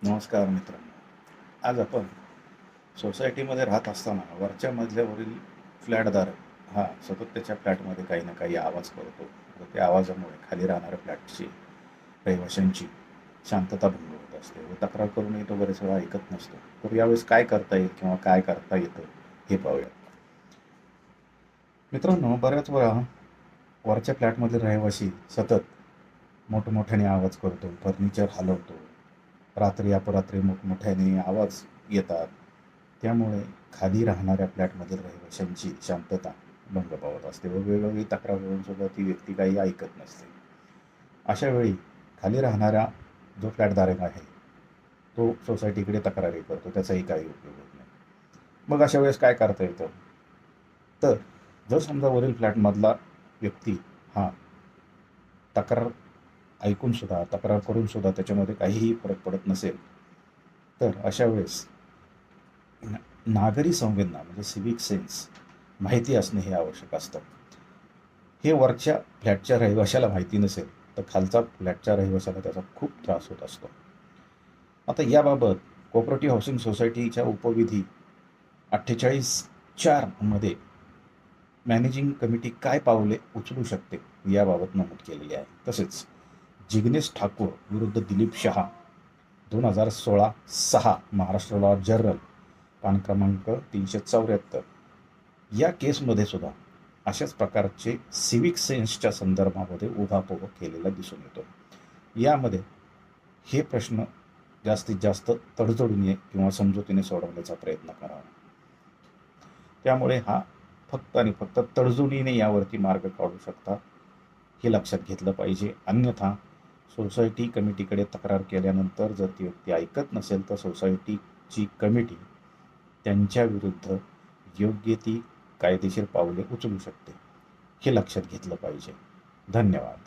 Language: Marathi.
नमस्कार मित्रांनो. आज आपण सोसायटीमध्ये राहत असताना वरच्या मजल्यावरील फ्लॅटधारक हा सतत त्याच्या फ्लॅटमध्ये काही ना काही आवाज करतो व त्या आवाजामुळे खाली राहणाऱ्या फ्लॅटची रहिवाशांची शांतता भंग होत असते व तक्रार करूनही तो बरेच वेळा ऐकत नसतो. तर यावेळेस काय करता येईल किंवा काय करता येतं हे पाहूया. मित्रांनो, बऱ्याच वेळा वरच्या फ्लॅटमधील रहिवासी सतत मोठमोठ्याने आवाज करतो, फर्निचर हलवतो, रात्री अपरात्री मोठमोठ्याने आवाज येतात. त्यामुळे खाली राहणाऱ्या फ्लॅटमधील रहिवाशांची शांतता भंग पावत असते व वेळोवेळी तक्रार करून सुद्धा ती व्यक्ती काही ऐकत नसते. अशा वेळी खाली राहणारा जो फ्लॅटधारक आहे तो सोसायटीकडे तक्रारी करतो, त्याचाही काही उपयोग होत नाही. मग अशा वेळेस काय करता येतं? तर जर समजा वरील फ्लॅटमधला व्यक्ती हा तक्रार ऐकून सुद्धा, तक्रार करून सुद्धा त्याच्यामध्ये काहीही फरक पडत नसेल, तर अशा वेळेस नागरी संवेदना म्हणजे सिव्हिक सेन्स माहिती असणे हे आवश्यक असतं. हे वरच्या फ्लॅटच्या रहिवाशाला माहिती नसेल तर खालचा फ्लॅटच्या रहिवाशाला त्याचा खूप त्रास होत असतो. आता याबाबत कोऑपरेटिव्ह हाऊसिंग सोसायटीच्या उपविधी 48(4) मध्ये मॅनेजिंग कमिटी काय पावले उचलू शकते याबाबत नमूद केलेले आहे. तसेच जिग्नेश ठाकूर विरुद्ध दिलीप शहा 2016-6 महाराष्ट्र लॉ जर्नल पान क्रमांक 374 या केसमध्ये सुद्धा अशाच प्रकारचे सिव्हिक सेन्सच्या संदर्भामध्ये उहापोह केलेला दिसून येतो. यामध्ये हे प्रश्न जास्तीत जास्त तडजोडीने किंवा समजुतीने सोडवण्याचा प्रयत्न करावा. त्यामुळे हा फक्त आणि फक्त तडजोडीने यावरती मार्ग काढू शकतात हे लक्षात घेतलं पाहिजे. अन्यथा सोसायटी कमिटीकडे तक्रार केल्यानंतर जर ती व्यक्ती ऐकत नसेल तर सोसायटीची कमिटी त्यांच्या विरुद्ध योग्य ती कायदेशीर पावले उचलू शकते. हे लक्षात घेतलं पाहिजे. धन्यवाद.